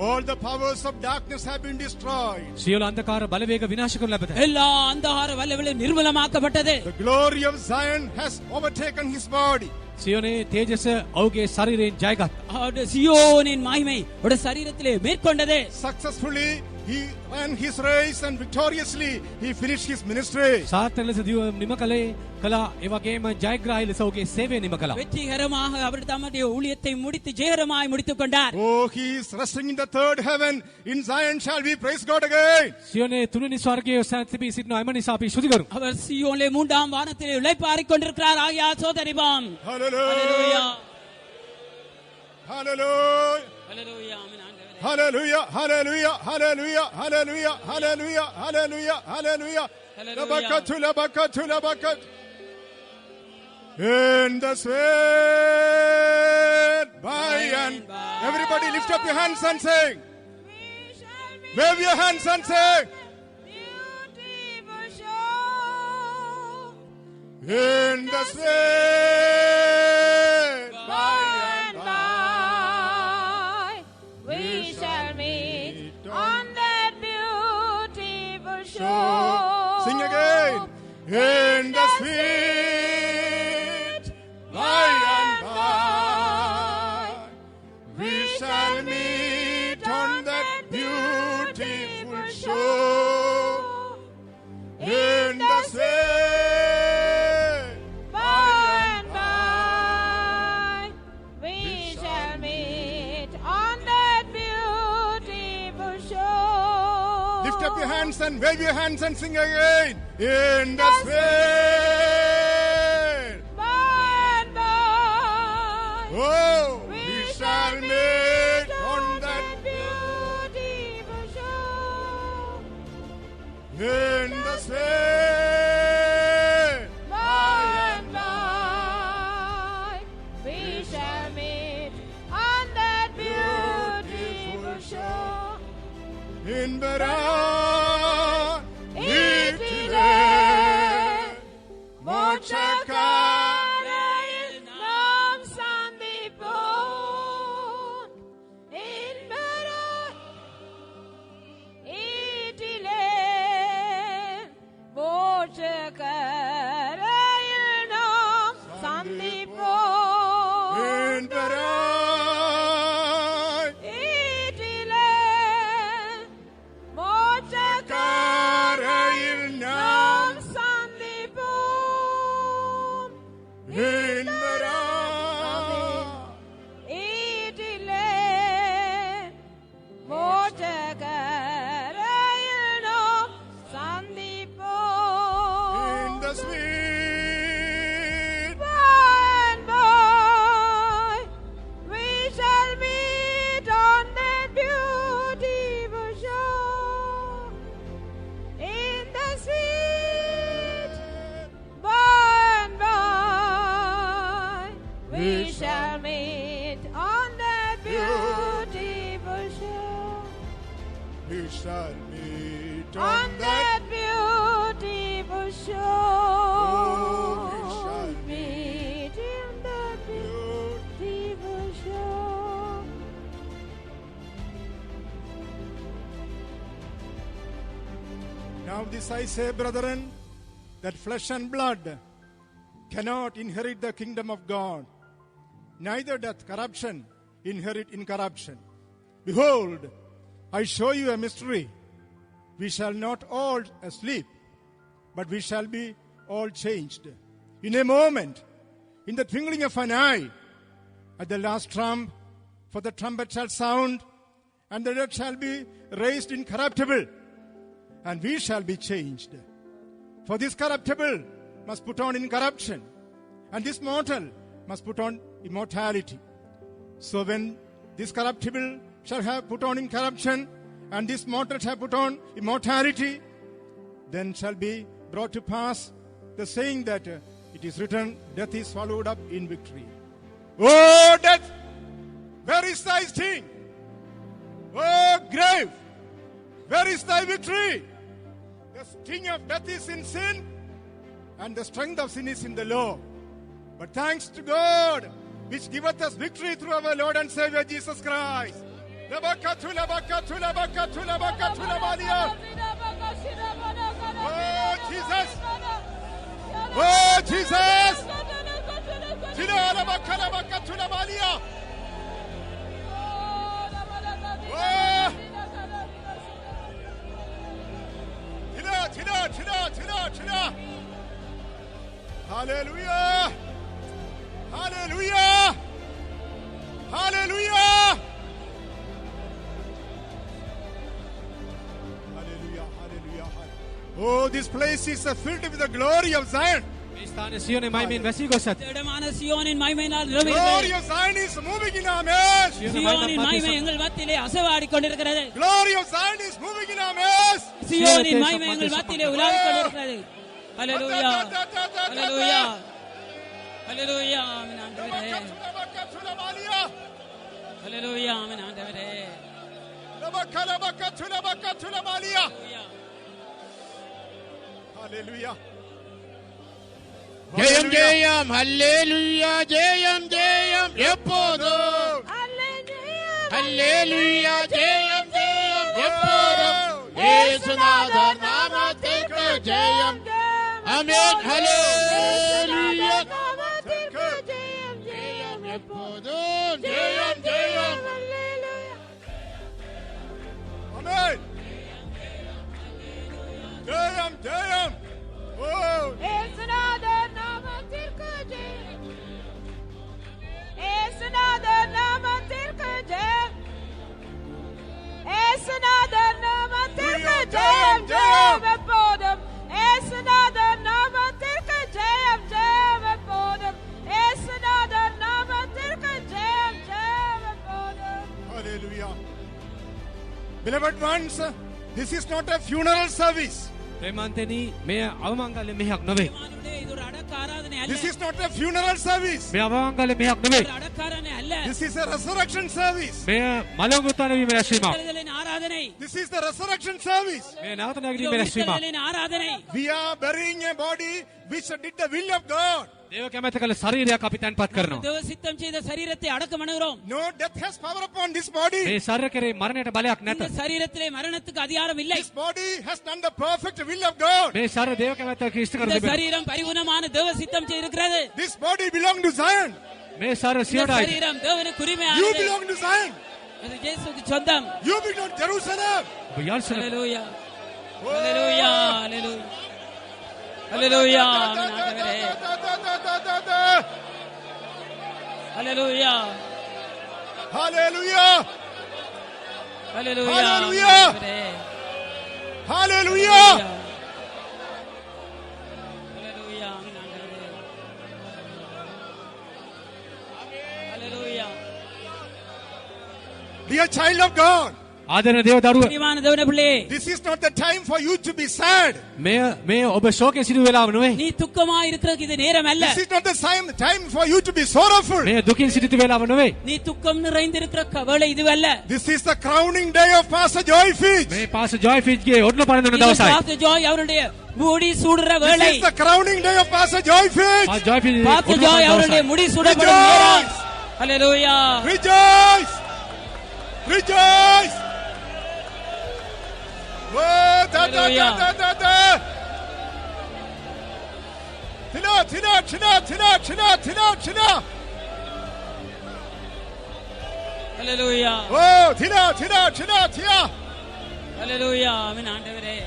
All the powers of darkness have been destroyed. සියලු අන්ධකාර බලවේග විනාශ කරනු ලැබත. எல்லா அந்தகார வல்லவலும் நிர்மூலமாக்கப்பட்டது. The glory of Zion has overtaken his body. සියොනේ තේජස ඔහුගේ ශරීරයෙන් ජයගත්. அவருடைய சியோனின் மகிமை அவருடைய சரீரத்திலே மேற்கொண்டது. Successfully he ran his race and victoriously he finished his ministry. සාර්ථක ලෙස නිම කළේ කළා. ඒ වගේම ජයග්‍රාහී ලෙස ඔහුගේ සේවය නිම කළා. வெற்றிகரமாக அவர் தம்முடைய ஊழியத்தை முடித்து ஜெயகரமாய் முடித்துக் கொண்டார். Oh, he is resting in the third heaven. In Zion shall we praise God again. සියොනේ තුන්වෙනි ස්වර්ගයේ සැනසී සිටිනවා. එම නිසා අපි ස්තුති කරමු. அவர் சியோனிலே மூன்றாம் வானத்திலே இளைப்பாறிக் கொண்டிருக்கிறார். ஆகியால் சோதரிப்பாம். Hallelujah. Hallelujah. ஹalleluya. ஆமென் ஆண்டவரே. Hallelujah. Hallelujah. Hallelujah. Hallelujah. Hallelujah. Hallelujah. Hallelujah. Labakatu, labakatu, labakat. In the sweet by and everybody lift up your hands and sing. Wave your hands and sing. In the sweet by and by, we shall meet on that beautiful shore. Sing again. In the sweet by and by, we shall meet on that beautiful shore. In the sweet By and by, we shall meet on that beautiful shore. Lift up your hands and wave your hands and sing again. In the sweet By and by, Indra. Itile Motakarayano Sandipo. In the sweet By and by, we shall meet on that beautiful shore. In the sweet by and by, we shall meet on that beautiful shore. we shall meet On that beautiful shore. we shall meet in that beautiful shore. Now this I say, brethren, that flesh and blood cannot inherit the kingdom of God, neither doth corruption inherit incorruption. Behold, I show you a mystery. We shall not all sleep, but we shall be all changed. In a moment, in the twinkling of an eye, at the last trump, for the trumpet shall sound, and the dead shall be raised incorruptible, and we shall be changed. For this corruptible must put on incorruption, and this mortal must put on immortality. So when this corruptible shall have put on incorruption, and this mortal shall put on immortality, then shall be brought to pass the saying that it is written, death is swallowed up in victory. O death, where is thy sting? O grave, where is thy victory? The sting of death is in sin, and the strength of sin is in the law. But thanks to God, which giveth us victory through our Lord and Savior Jesus Christ. Labakatu, labakatu, labakatu, labakatu, labalia. Oh, Jesus! Oh, Jesus! Tila, labaka, labakatu, labalia. Oh! Tila, tila, tila, tila, tila. Hallelujah! Hallelujah! Hallelujah! Hallelujah, hallelujah, hallelujah. Oh, this place is filled with the glory of Zion. මේ ස්ථානයේ සියොනේ මහිමෙන් වැසී ගොස් ඇත. இடமான சியோனின் மகிமையினால் Glory நிரம்பியிருக்கிறது. of Zion is moving in our midst. சியோனின் மகிமை எங்கள் மத்தியிலே அசைவாடிக் கொண்டிருக்கிறது. Glory of Zion is moving in our midst. சியோனின் மகிமை எங்கள் மத்தியிலே உலாவிக் கொண்டிருக்கிறது. ஹalleluya. ஹalleluya. ஹalleluya. ஆமென் ஆண்டவரே. ஹalleluya. ஆமென் ஆண்டவரே. Hallelujah. ஜெயம் ஜெயம் ஹல்லேலூயா ஜெயம் ஜெயம் எப்போதும் ஹல்லேலூயா ஜெயம் ஜெயம் எப்போதும் இயேசுநாதர் நாமத்திற்கு ஜெயம் ஆமென் ஹல்லேலூயா ஜெயம் எப்போதும் ஜெயம் ஜெயம் Amen. Jayam, Jayam. Oh. Esnada nama tirka jam. Esnada nama tirka jam. Esnada nama tirka jam. Jam epodam. Esnada nama tirka jam. Jam epodam. Esnada nama tirka jam. Jam epodam. Hallelujah. Beloved ones, this is not a funeral service. ප්‍රේමන්තෙනි මේ අවමංගල්‍ය මෙහෙයක් නොවේ. மானுடே இது ஒரு அடக்க ஆராதனை அல்ல. This is not a funeral service. මේ අවමංගල්‍ය මෙහෙයක් නොවේ. ஒரு அடக்க ஆராதனை அல்ல. This is a resurrection service. මේ මලඟුත්තන වීම රැස්වීමක්. உயிர்த்தெழுதலின் ஆராதனை. This is the resurrection service. මේ නැවත இது නැගීමේ රැස්වීමක්. உயிர்த்தெழுதலின் ஆராதனை. We are burying a body which did the will of God. දේව කැමැති කළ ශරීරයක් අපි තැන්පත් කරනවා. தேவ சித்தம் செய்த சரீரத்தை அடக்கம் பண்ணுகிறோம். No death has power upon this body. මේ ශරීර කෙරේ මරණයට බලයක් නැත. இந்த சரீரத்திலே மரணத்துக்கு அதிகாரம் இல்லை. This body has done the perfect will of God. මේ ශරීර දේව කැමැත්ත ක්‍රිස්ත කර இந்த තිබෙනවා. சரீரம் பரிபூர்ணமான தேவ சித்தம் செய்திருக்கிறது. This body belongs to Zion. මේ ශරීර இந்த සියොටයි. சரீரம் தேவனுக்கு You உரிமையானது. belong to Zion. அது இயேசுவுக்கு சொந்தம். You belong to Jerusalem. ඔබ යල්සන ஹalleluya. ஹalleluya. ஹalleluya. ஹalleluya. ஆமென் ஆண்டவரே. Hallelujah Hallelujah. Hallelujah hallelujah. Hallelujah. Hallelujah amen ആണ്ടവരേ hallelujah Dear child of God, ආදරණ දේව දරුව പ്രിയமான தேவனே பிள்ளை this is not the time for you to be sad. මේ ඔබ ශෝකයෙන් සිටු වෙලාව නෙවෙයි. நீ துக்கமா இருக்கிறதுக்கு இது நேரம் அல்ல This is not the time for you to be sorrowful. මේ දුකින් සිටිත වෙලාව නෙවෙයි. நீ துக்கம் நிறைந்திருக்கிற வேளை இது அல்ல This is the crowning day of Pastor Joy Fitch. මේ පාස ජොයි ෆීජ්ගේ ඔඩන පරඳන දවසයි. பாஸ்டர் ஜாய் அவருடைய முடி சூடுற This வேளை is the crowning day of Pastor Joy Fitch. Pastor Joy Fitch pastor Joy அவருடைய முடி சூடப்படும் நேரம் ஹல்லேலூயா Rejoice! Rejoice! Oh, da, da, da, da, da, da. Tina, tina, tina, tina, tina, tina, tina. ஹல்லேலூயா Oh, tina, tina, tina, tina. ஹல்லேலூயா ஆமென் ஆண்டவரே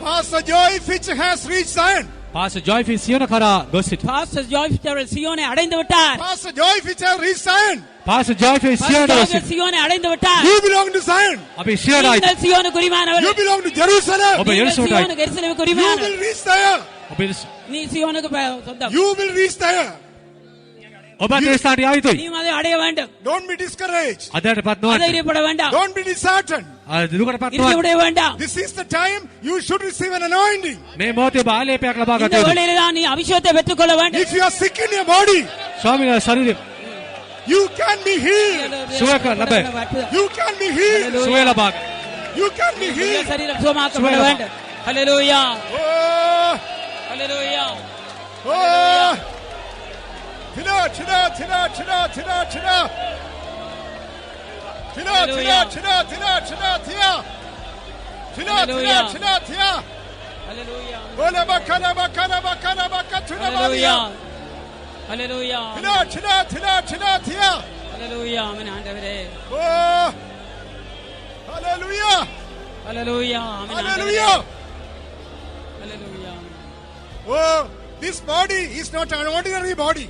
Pastor Joy Fitch has reached Zion. Pastor Joy Fitch සියන කරා ගොස් සිට. Pastor Joy அவர்கள் சியோனை அடைந்து விட்டார் Pastor Joy Fitch has reached Zion. Pastor Joy Fitch Zion pastor ගොස් Joy සිට. சியோனை அடைந்து விட்டார் You belong to Zion. අපි සියනයි. நீங்கள் சியோனுக்கு You உரிமையானவர்கள் belong to Jerusalem. ඔබ நீங்கள் යෙරුසලමයි. சியோனுக்கு எருசலேமுக்கு You will உரிமையானவர்கள் reach there. ඔබ நீ சியோனுக்கு சொந்தம் You will reach there. ඔබ ඒ ස්ථානයට ආ යුතුයි. நீ அதை அடைய வேண்டும் Don't be discouraged. අදටපත් නොවන්න. அதைரியப்பட வேண்டாம் Don't be disheartened. දුකටපත් இருக்க නොවන්න. விட வேண்டாம் This is the time you should receive an anointing. මේ මොහොතේ බාලේපයක් ලබා ගත இந்த යුතුයි. வேளையில தான் நீ அபிஷேகத்தை பெற்றுக்கொள்ள வேண்டும் If you are sick in your body, ස්වාමීන් වහන්සේ ශරීරය you can be healed. සුවය ලැබේ. You can be healed. සුවය ලබා ගන්න. You can be இந்த healed. சரீரம் சுகமாக்கப்பட சுகமா. வேண்டும் ஹல்லேலூயா Oh, ஹல்லேலூயா oh. Tina, tina, tina, tina, tina, tina. Tina, tina, Hallelujah. tina, tina, tina, tina. Tina, tina, Hallelujah. tina, tina. ஹல்லேலூயா Ola bakana, bakana, bakana, bakatuna ஹல்லேலூயா balia. ஹல்லேலூயா Tina, tina, tina, tina, tina. ஹல்லேலூயா ஆமென் ஆண்டவரே Oh, hallelujah. ஹல்லேலூயா ஆமென் ஆண்டவரே Hallelujah. Hallelujah Oh, this body is not an ordinary body.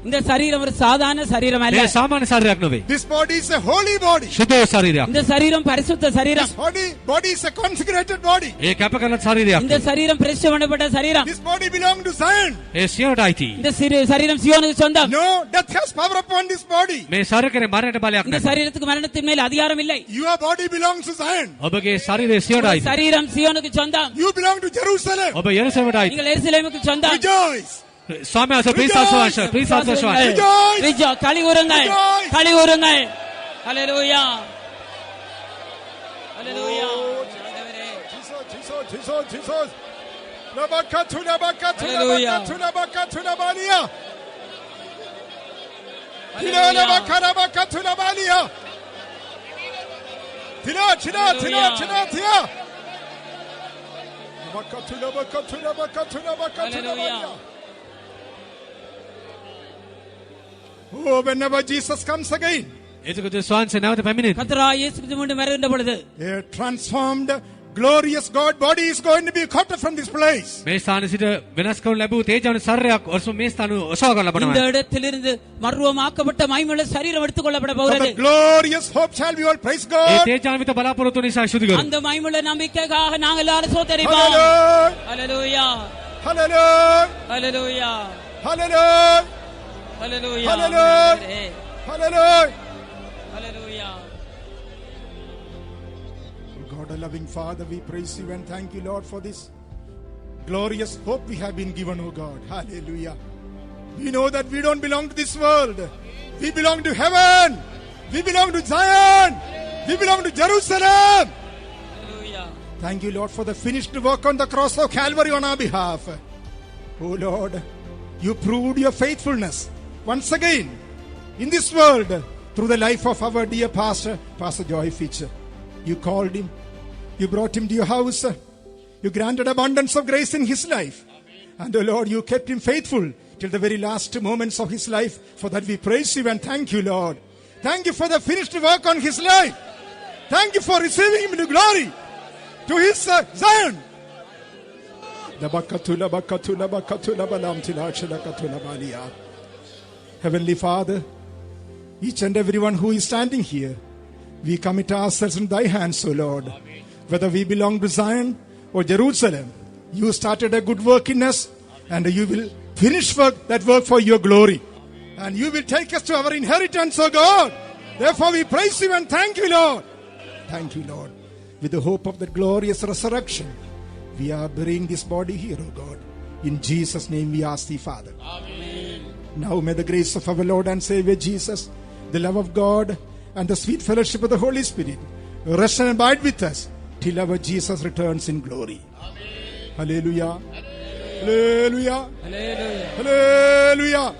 இந்த சரீரம் ஒரு சாதாரண சரீரம் அல்ல මේ සාමාන්‍ය ශරීරයක් නෙවෙයි. This body is a holy body. සුද්ධ ශරීරයක්. இந்த சரீரம் பரிசுத்த சரீரம் This body is a consecrated body. ඒ කැප කරන ශරීරයක්. இந்த சரீரம் பிரதிஷ்டை பண்ணப்பட்ட சரீரம் This body belongs to Zion. ඒ සියනට අයිති. இந்த சரீரம் சியோனுக்கு சொந்தம் No, death has power upon this body. මේ ශරීරේ මරණයට බලයක් இந்த නැහැ. சரீரத்துக்கு மரணத்தின் மேல் அதிகாரம் இல்லை Your body belongs to Zion. ඔබගේ ශරීරය සියනට இந்த අයිති. சரீரம் சியோனுக்கு சொந்தம் You belong to Jerusalem. ඔබ යෙරුසලමට අයිති. நீங்கள் எருசலேமுக்கு சொந்தம் Rejoice. ස්වාමීන් වහන්සේ ප්‍රීසාස්වාංශ ප්‍රීසාස්වාංශ. Rejoice. களி கூறுங்கள் Rejoice. களி கூறுங்கள் ஹல்லேலூயா ஹல்லேலூயா ஆண்டவரே Jesus, Jesus, Jesus, Jesus. Labakatu, labakatu, Hallelujah. labakatu, labakatu, labalia. Tina, Hallelujah. labakara, labakatu, labalia. Tina, tina, tina, Hallelujah. tina, tina. Labakatu, labakatu, labakatu, labakatu, Hallelujah. labalia. Oh, whenever Jesus comes again, එතකොට ස්වාංශ නැවත පැමිණෙන. கர்த்தராகிய இயேசு கிறிஸ்து மீண்டும் வருகின்ற பொழுது a transformed, glorious God body is going to be cut from this place. මේ ස්ථානයේ සිට වෙනස් කරනු ලැබූ තේජවන ශරීරයක් ඔස්ම මේ ස්ථාන ඔසවා ගන්න இந்த ලබනවා. இடத்திலிருந்து மறுரூபமாக்கப்பட்ட மகிமையுள்ள சரீரம் எடுத்துக் கொள்ளப்பட For போகிறது the glorious hope shall we all praise A God. තේජාන්විත බලාපොරොත්තු නිසා ශුද්ධ කරමු. அந்த மகிமையுள்ள நம்பிக்கைக்காக நாங்கள் எல்லாரும் சோதரிப்போம் Hallelujah. Hallelujah Hallelujah. Hallelujah Hallelujah. Hallelujah Hallelujah. Hallelujah. Hallelujah God, a loving Father, we praise you and thank you, Lord, for this glorious hope we have been given, oh God. Hallelujah. We know that we don't belong to this world. We belong to heaven. We belong to Zion. We belong to Jerusalem. Hallelujah Thank you, Lord, for the finished work on the cross of Calvary on our behalf. Oh Lord, you proved your faithfulness once again in this world through the life of our dear pastor, Pastor Joy Fitch. You called him. You brought him to your house. You granted abundance of grace in his life. And oh Lord, you kept him faithful till the very last moments of his life. For that we praise you and thank you, Lord. Thank you for the finished work on his life. Thank you for receiving him to glory, to his Zion. Heavenly Father, each and everyone who is standing here, we commit ourselves in thy hands, O Lord. Whether we belong to Zion or Jerusalem, you started a good work in us, and you will finish that work for your glory. And you will take us to our inheritance, O God. Therefore we praise you and thank you, Lord. Thank you, Lord. With the hope of the glorious resurrection, we are burying this body here, O God. In Jesus' name we ask thee, Father. Amen. Now may the grace of our Lord and Savior Jesus, the love of God, and the sweet fellowship of the Holy Spirit rest and abide with us till our Jesus returns in glory. Amen. Hallelujah. Hallelujah. Hallelujah. Hallelujah.